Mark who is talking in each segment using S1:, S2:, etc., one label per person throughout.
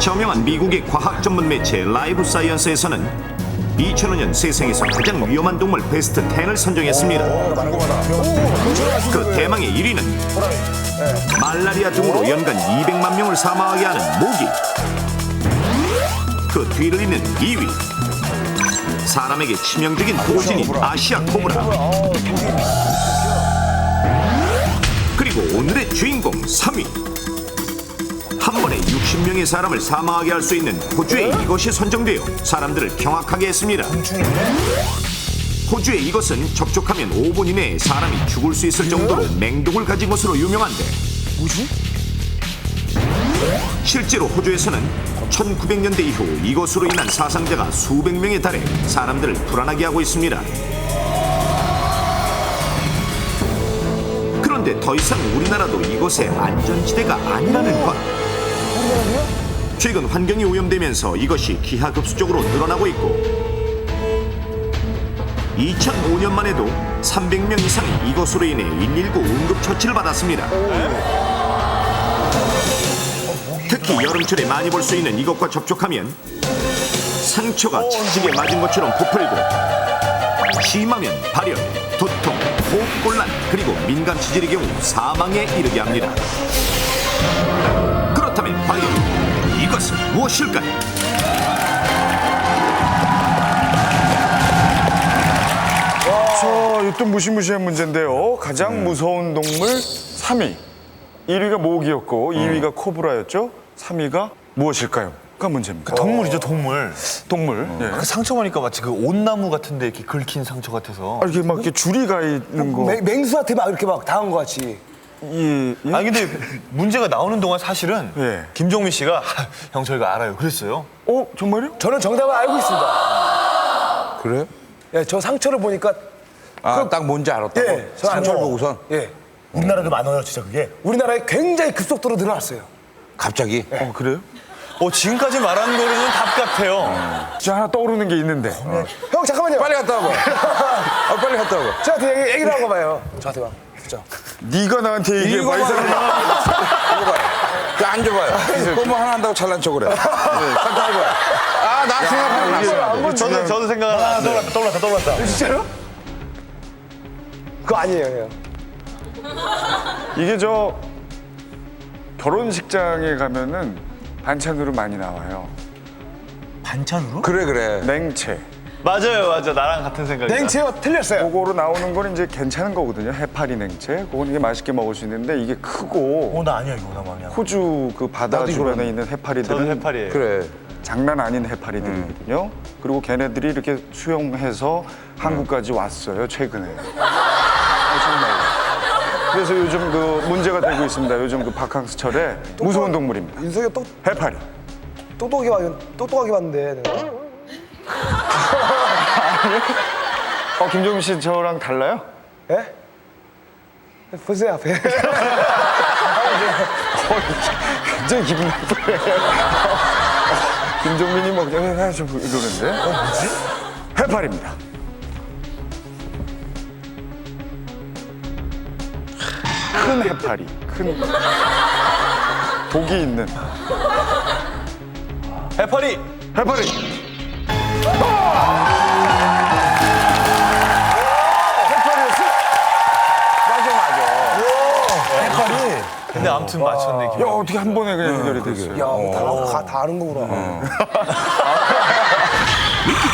S1: 저명한 미국의 과학 전문 매체 라이브 사이언스에서는 2005년 세상에서 가장 위험한 동물 베스트 10을 선정했습니다. 그 대망의 1위는 말라리아 등으로 연간 200만 명을 사망하게 하는 모기. 그 뒤를 잇는 2위, 사람에게 치명적인 보호진인 아시아 코브라. 그리고 오늘의 주인공 3위, 한 번에 60명의 사람을 사망하게 할 수 있는 호주의 이것이 선정되어 사람들을 경악하게 했습니다. 호주의 이것은 접촉하면 5분 이내에 사람이 죽을 수 있을 정도로 맹독을 가진 것으로 유명한데,
S2: 뭐지?
S1: 실제로 호주에서는 1900년대 이후 이것으로 인한 사상자가 수백 명에 달해 사람들을 불안하게 하고 있습니다. 그런데 더 이상 우리나라도 이것의 안전지대가 아니라는 것. 최근 환경이 오염되면서 이것이 기하급수적으로 늘어나고 있고, 2005년만 해도 300명 이상이 이것으로 인해 119 응급처치를 받았습니다. 특히 여름철에 많이 볼 수 있는 이것과 접촉하면 상처가 찰지게 맞은 것처럼 부풀고, 심하면 발열, 두통, 호흡곤란, 그리고 민감 치질의 경우 사망에 이르게 합니다. 그렇다면 과연 이것은 무엇일까요?
S2: 자, 이것도 무시무시한 문제인데요. 가장 무서운 동물 3위. 1위가 모기였고 2위가 코브라였죠. 3위가 무엇일까요? 가 문제입니다.
S3: 동물이죠, 동물.
S2: 동물. 예.
S3: 그 상처 보니까 마치 그 온나무 같은데 이렇게 긁힌 상처 같아서.
S2: 이렇게 막 이렇게 줄이 가 있는 거.
S4: 맹수한테 막 이렇게 막 당한 것 같이.
S2: 예. 예?
S3: 아니 근데 문제가 나오는 동안 사실은
S2: 예.
S3: 김종민 씨가 형 저희가 알아요 그랬어요.
S2: 정말요?
S4: 저는 정답을 알고 있습니다.
S5: 그래?
S4: 예, 저 상처를 보니까
S5: 딱 뭔지 알았다고?
S4: 예, 저
S5: 상처를
S4: 알죠.
S5: 보고선?
S4: 예,
S6: 우리나라도 많아요, 진짜 그게.
S4: 우리나라에 굉장히 급속도로 늘어났어요.
S5: 갑자기?
S2: 그래요?
S3: 지금까지 말한 거는 답 같아요.
S2: 진짜 하나 떠오르는 게 있는데.
S4: 형 잠깐만요.
S5: 빨리 갔다 와봐. 빨리 갔다 와봐.
S4: 저한테 얘기를 하고 봐요. 저한테 봐. 그죠?
S2: 네가 나한테 얘기해봐, 이 사람아.
S5: 이거 봐요. 그 앉아봐요. 그거 뭐 하나 한다고 잘난 척을 해. 잠깐 해봐요. 나 생각하고
S3: 저도 생각을 안 해요.
S6: 떠올랐다.
S4: 진짜로? 그거 아니에요, 형.
S2: 이게 저 결혼식장에 가면은 반찬으로 많이 나와요.
S3: 반찬으로?
S5: 그래.
S2: 냉채.
S3: 맞아요. 나랑 같은 생각이다.
S4: 냉채요, 틀렸어요.
S2: 그거로 나오는 건 이제 괜찮은 거거든요. 해파리 냉채. 그건 이게 맛있게 먹을 수 있는데 이게 크고
S6: 나 아니야, 이거 나 아니야.
S2: 호주 그 바다
S5: 나도
S2: 주변에
S5: 이거는-
S2: 있는
S3: 저도
S2: 해파리들은
S3: 해파리예요.
S5: 그래.
S2: 장난 아닌 해파리들이거든요. 그리고 걔네들이 이렇게 수영해서 한국까지 왔어요, 최근에. 정말. 그래서 요즘 그 문제가 되고 있습니다. 요즘 그 바캉스철에 무서운 동물입니다.
S4: 윤석이
S2: 해파리.
S4: 똑똑하게 봤는데 내가.
S2: 김종민 씨 저랑 달라요?
S4: 예? 보세요 앞에.
S2: 굉장히 기분 나쁘네. 김종민이 뭐 그냥 좀 이러는데. 뭐지? 해파리입니다. 큰 해파리. 큰 독이 있는
S3: 해파리.
S2: 해파리.
S3: 근데 아무튼 맞췄네.
S2: 야, 어떻게 한 번에 그냥 해결이 됐어요.
S4: 야, 다 아는 거구나.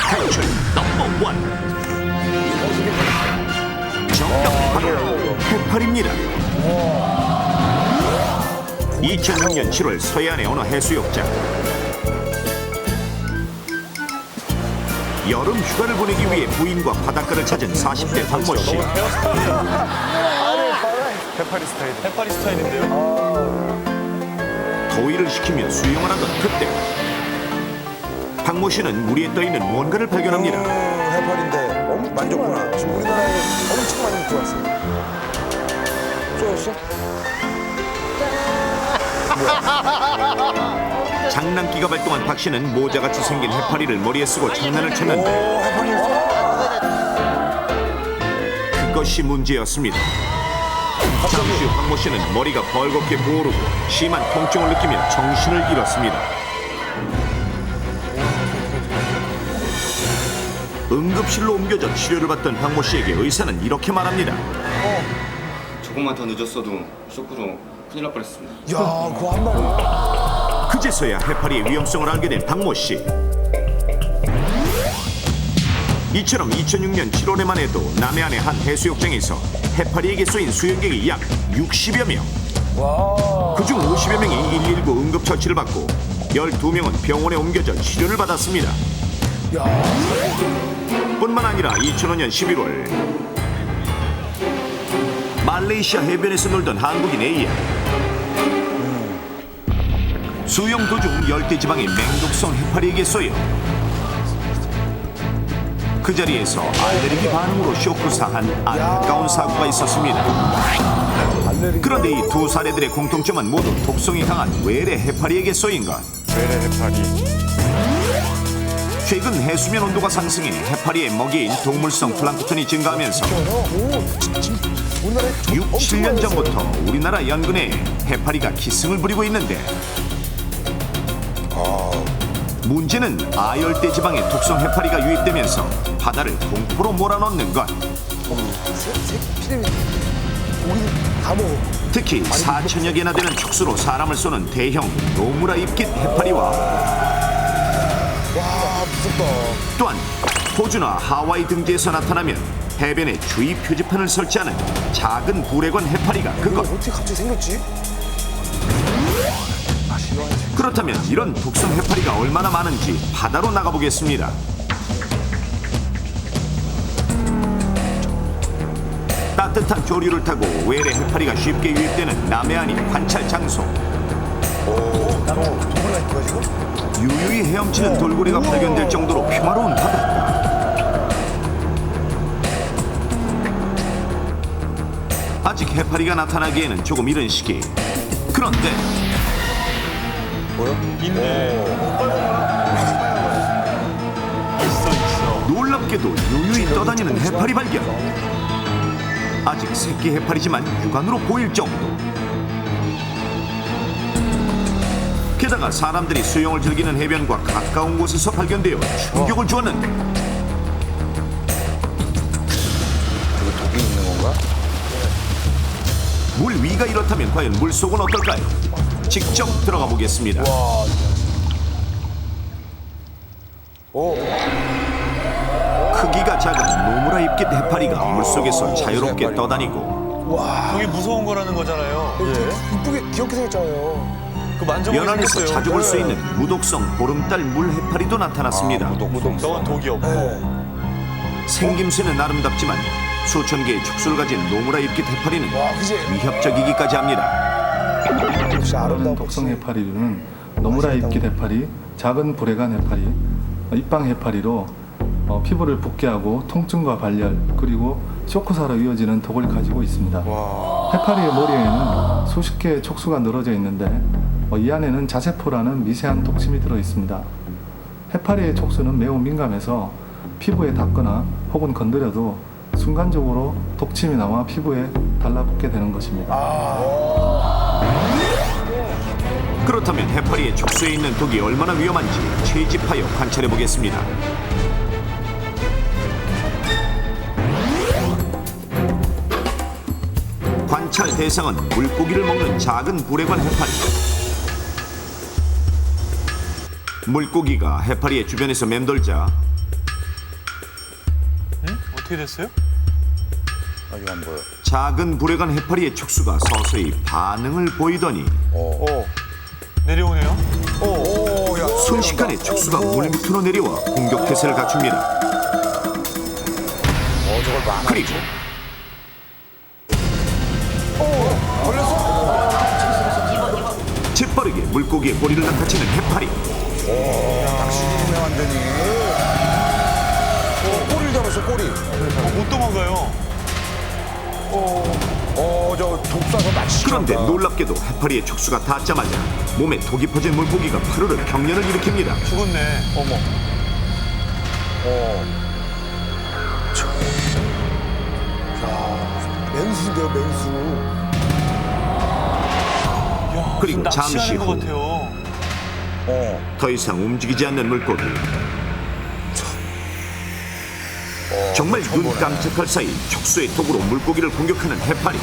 S1: 탈출 넘버 원, 정답 바로 해파리입니다. 2006년 7월 서해안의 어느 해수욕장. 여름 휴가를 보내기 위해 부인과 바닷가를 찾은 40대 박모 씨.
S3: 해파리 스타일인데요.
S1: 더위를 식히며 수영을 하던 그때 박모 씨는 물에 떠있는 무언가를 발견합니다.
S5: 해파리인데 만졌구나.
S4: 우리나라에 엄청 많이 들어왔어요. 쏘였어?
S1: 장난기가 발동한 박 씨는 모자같이 생긴 해파리를 머리에 쓰고 장난을 쳤는데 그것이 문제였습니다. 잠시 후 박모 씨는 머리가 벌겋게 부어오르고 심한 통증을 느끼며 정신을 잃었습니다. 응급실로 옮겨져 치료를 받던 박모 씨에게 의사는 이렇게 말합니다.
S7: 조금만 더 늦었어도 쇼크로 큰일 날 뻔했습니다.
S4: 야, 그거 한 방에.
S1: 그제서야 해파리의 위험성을 알게 된 박모 씨. 이처럼 2006년 7월에만 해도 남해안의 한 해수욕장에서 해파리에게 쏘인 수영객이 약 60여 명. 그중 50여 명이 119 응급처치를 받고 12명은 병원에 옮겨져 치료를 받았습니다. 뿐만 아니라 2005년 11월 말레이시아 해변에서 놀던 한국인 A야. 수영 도중 열대지방의 맹독성 해파리에게 쏘여 그 자리에서 알레르기 반응으로 쇼크사한 안타까운 사고가 있었습니다. 그런데 이 두 사례들의 공통점은 모두 독성이 강한 외래 해파리에게 쏘인 것.
S2: 외래 해파리.
S1: 최근 해수면 온도가 상승해 해파리의 먹이인 동물성 플랑크톤이 증가하면서 6, 7년 전부터 우리나라 연근에 해파리가 기승을 부리고 있는데 문제는 아열대 지방에 독성 해파리가 유입되면서 바다를 공포로 몰아넣는 것.
S4: 피디님, 고기 다 먹어.
S1: 특히 4천여 개나 되는 촉수로 사람을 쏘는 대형 노무라 입깃 해파리와
S4: 와, 무섭다.
S1: 또한 호주나 하와이 등지에서 나타나면 해변에 주의 표지판을 설치하는 작은 불에관 해파리가 그것.
S4: 어떻게 갑자기 생겼지?
S1: 그렇다면 이런 독성 해파리가 얼마나 많은지 바다로 나가보겠습니다. 따뜻한 조류를 타고 외래 해파리가 쉽게 유입되는 남해안이 관찰 장소.
S4: 동물라이프가 지금?
S1: 유유히 헤엄치는 돌고래가 발견될 정도로 평화로운 바닷가. 아직 해파리가 나타나기에는 조금 이른 시기. 그런데 놀랍게도 유유히 떠다니는 해파리 발견. 아직 새끼 해파리지만 육안으로 보일 정도. 게다가 사람들이 수영을 즐기는 해변과 가까운 곳에서 발견되어 충격을 주었는데
S5: 독이 있는 건가?
S1: 물 위가 이렇다면 과연 물속은 어떨까요? 직접 들어가 보겠습니다. 크기가 작은 노무라 입깃 해파리가 물속에서 자유롭게
S5: 해파리구나.
S1: 떠다니고
S3: 저게 무서운 거라는 거잖아요.
S4: 되게 이쁘게 귀엽게 생겼잖아요.
S3: 그 만져보기
S1: 연안에서
S3: 생겼어요.
S1: 자주 볼 수 있는 무독성 보름달 물 해파리도 나타났습니다.
S3: 넌 독이 없고.
S1: 생김새는 아름답지만 수천 개의 촉수를 가진 노무라 입깃 해파리는
S4: 와, 그지?
S1: 위협적이기까지 합니다.
S4: 역시
S8: 다른
S4: 아름다운
S8: 독성
S4: 모습.
S8: 해파리류는 노무라 입깃 해파리, 작은 불에간 해파리, 입방 해파리로 피부를 붓게 하고 통증과 발열 그리고 쇼크사로 이어지는 독을 가지고 있습니다. 해파리의 머리에는 수십 개의 촉수가 늘어져 있는데 이 안에는 자세포라는 미세한 독침이 들어 있습니다. 해파리의 촉수는 매우 민감해서 피부에 닿거나 혹은 건드려도 순간적으로 독침이 나와 피부에 달라붙게 되는 것입니다.
S1: 그렇다면 해파리의 촉수에 있는 독이 얼마나 위험한지 채집하여 관찰해 보겠습니다. 관찰 대상은 물고기를 먹는 작은 불에관 해파리. 물고기가 해파리의 주변에서 맴돌자
S3: 어떻게 됐어요?
S5: 아직 안 보여.
S1: 작은 불에관 해파리의 촉수가 서서히 반응을 보이더니
S3: 내려오네요.
S1: 순식간에 촉수가 물 밑으로 내려와 공격 태세를 갖춥니다.
S5: 저걸 많아.
S1: 그리고 재빠르게 물고기의 꼬리를 낚아채는 해파리.
S5: 낚시네 완전히. 꼬리를 잡았어 꼬리.
S3: 못 도망가요.
S5: 저 독사서 낚시.
S1: 그런데 놀랍게도 해파리의 촉수가 닿자마자 몸에 독이 퍼진 물고기가 파르르 경련을 일으킵니다.
S3: 죽었네. 어머.
S4: 맹수인데요, 맹수.
S3: 야,
S1: 그리고
S3: 무슨
S1: 잠시
S3: 낚시하는 것
S1: 후.
S3: 같아요.
S1: 더 이상 움직이지 않는 물고기. 정말 눈 깜짝할 사이 촉수의 독으로 물고기를 공격하는 해파리.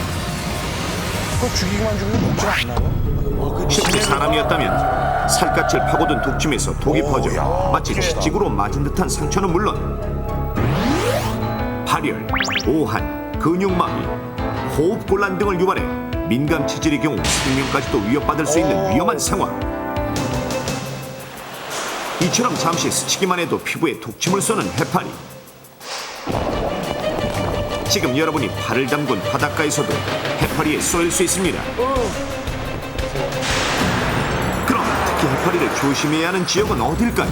S4: 그거 죽이기만 죽이면 먹지 않나요?
S1: 실제 사람이었다면 살갗을 파고든 독침에서 독이 퍼져 마치 치직으로 맞은 듯한 상처는 물론 발열, 오한, 근육마비, 호흡곤란 등을 유발해 민감 체질의 경우 생명까지도 위협받을 수 있는 위험한 상황. 이처럼 잠시 스치기만 해도 피부에 독침을 쏘는 해파리. 지금 여러분이 발을 담근 바닷가에서도 해파리에 쏘일 수 있습니다. 그럼 특히 해파리를 조심해야 하는 지역은 어딜까요?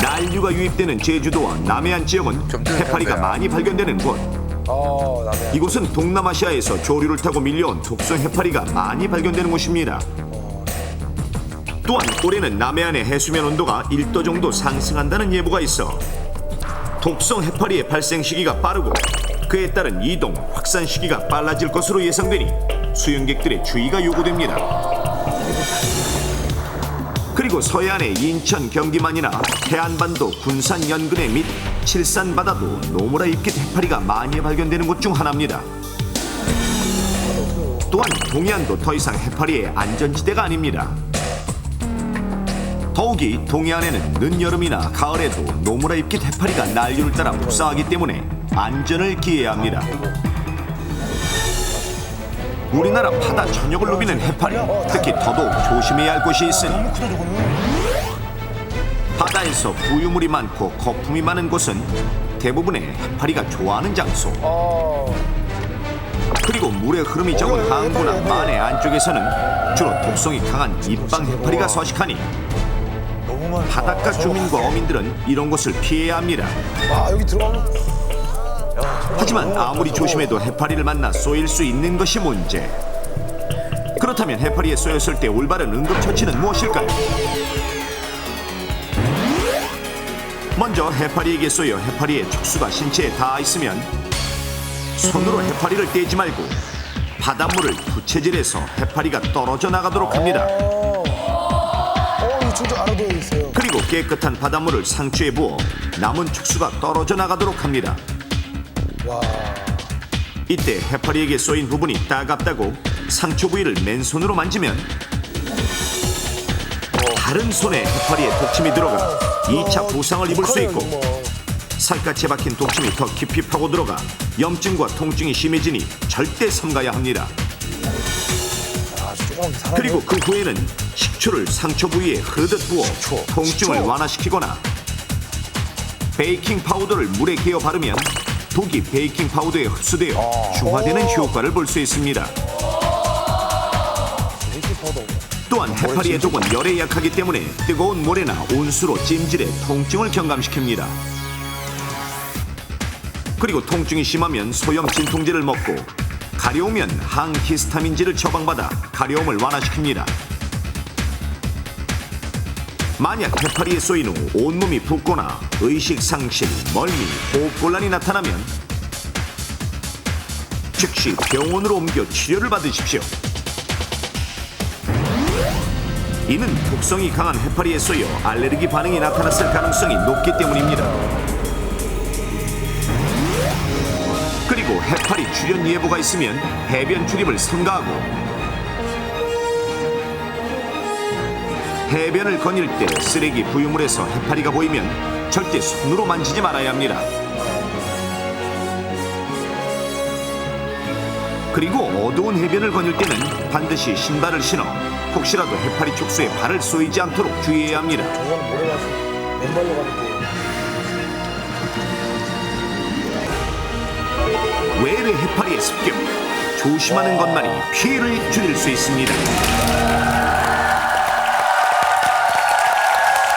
S1: 난류가 유입되는 제주도와 남해안 지역은 해파리가 많이 발견되는 곳. 이곳은 동남아시아에서 조류를 타고 밀려온 독성 해파리가 많이 발견되는 곳입니다. 또한 올해는 남해안의 해수면 온도가 1도 정도 상승한다는 예보가 있어 독성 해파리의 발생 시기가 빠르고 그에 따른 이동, 확산 시기가 빨라질 것으로 예상되니 수영객들의 주의가 요구됩니다. 그리고 서해안의 인천, 경기만이나 해안반도, 군산, 연근해 및 칠산 바다도 노무라 입깃 해파리가 많이 발견되는 곳 중 하나입니다. 또한 동해안도 더 이상 해파리의 안전지대가 아닙니다. 더욱이 동해안에는 늦여름이나 가을에도 노무라 입깃 해파리가 난류를 따라 북상하기 때문에 안전을 기해야 합니다. 우리나라 바다 전역을 누비는 해파리, 특히 더더욱 조심해야 할 곳이 있으니 바다에서 부유물이 많고 거품이 많은 곳은 대부분의 해파리가 좋아하는 장소. 그리고 물의 흐름이 적은 항구나 만해 안쪽에서는 주로 독성이 강한 입방 해파리가 서식하니 바닷가 주민과 어민들은 이런 곳을 피해야 합니다.
S4: 여기 들어가면
S1: 하지만 아무리 조심해도 해파리를 만나 쏘일 수 있는 것이 문제. 그렇다면 해파리에 쏘였을 때 올바른 응급처치는 무엇일까요? 먼저 해파리에게 쏘여 해파리의 촉수가 신체에 닿아 있으면 손으로 해파리를 떼지 말고 바닷물을 부채질해서 해파리가 떨어져 나가도록 합니다.
S4: 이거 진짜 알아둬야 있어요.
S1: 그리고 깨끗한 바닷물을 상추에 부어 남은 촉수가 떨어져 나가도록 합니다. 이때 해파리에게 쏘인 부분이 따갑다고 상처 부위를 맨손으로 만지면 다른 손에 해파리의 독침이 들어가 2차 부상을 입을 수 있고 살갗에 박힌 독침이 더 깊이 파고들어가 염증과 통증이 심해지니 절대 삼가야 합니다. 그리고 그 후에는 식초를 상처 부위에 흐르듯 부어 통증을 완화시키거나 베이킹 파우더를 물에 개어 바르면 독이 베이킹 파우더에 흡수되어 중화되는 효과를 볼 수 있습니다. 또한 해파리의 독은 열에 약하기 때문에 뜨거운 물에나 온수로 찜질해 통증을 경감시킵니다. 그리고 통증이 심하면 소염 진통제를 먹고 가려우면 항히스타민제를 처방받아 가려움을 완화시킵니다. 만약 해파리에 쏘인 후 온몸이 붓거나 의식 상실, 멀미, 호흡곤란이 나타나면 즉시 병원으로 옮겨 치료를 받으십시오. 이는 독성이 강한 해파리에 쏘여 알레르기 반응이 나타났을 가능성이 높기 때문입니다. 그리고 해파리 출현 예보가 있으면 해변 출입을 삼가하고 해변을 거닐 때 쓰레기 부유물에서 해파리가 보이면 절대 손으로 만지지 말아야 합니다. 그리고 어두운 해변을 거닐 때는 반드시 신발을 신어 혹시라도 해파리 촉수에 발을 쏘이지 않도록 주의해야 합니다.
S4: 저건 모래 가서 맨발로 가는데.
S1: 외래 해파리의 습격, 조심하는 것만이 피해를 줄일 수 있습니다.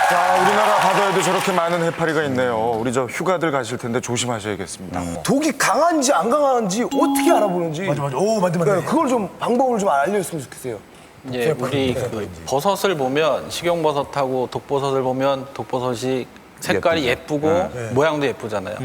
S2: 자, 우리나라 바다에도 저렇게 많은 해파리가 있네요. 우리 저 휴가들 가실 텐데 조심하셔야겠습니다.
S4: 독이 강한지 안 강한지 어떻게 알아보는지.
S6: 맞아. 오, 맞네.
S4: 그걸 좀 방법을 좀 알려줬으면 좋겠어요.
S9: 예, 우리 그 버섯을 보면 식용버섯하고 독버섯을 보면 독버섯이 색깔이 예쁘고 모양도 예쁘잖아요.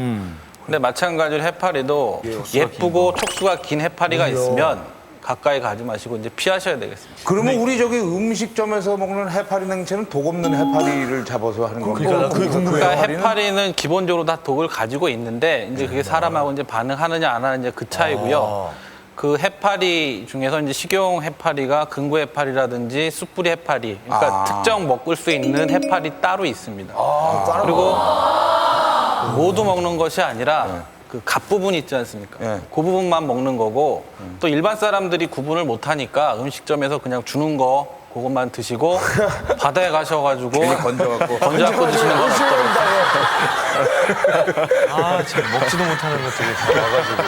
S9: 근데 마찬가지로 해파리도 예쁘고 촉수가 긴 해파리가 있으면 가까이 가지 마시고 이제 피하셔야 되겠습니다.
S5: 그러면 우리 저기 음식점에서 먹는 해파리 냉채는 독 없는 해파리를 잡아서 하는 겁니까?
S6: 그게 궁금해요.
S9: 그러니까 해파리는 기본적으로 다 독을 가지고 있는데 이제 그게 사람하고 이제 반응하느냐 안 하느냐 그 차이고요. 그 해파리 중에서 이제 식용 해파리가 금구 해파리라든지 숯불이 해파리, 그러니까 특정 먹을 수 있는 해파리 따로 있습니다. 그리고 모두 먹는 것이 아니라 그 갓 부분 있지 않습니까?
S5: 네.
S9: 그 부분만 먹는 거고 또 일반 사람들이 구분을 못 하니까 음식점에서 그냥 주는 거 그것만 드시고 바다에 가셔가지고
S5: 건져갖고
S9: 드시는 건 없더라고요.
S3: 아, 참 먹지도 못하는 것들이 와가지고.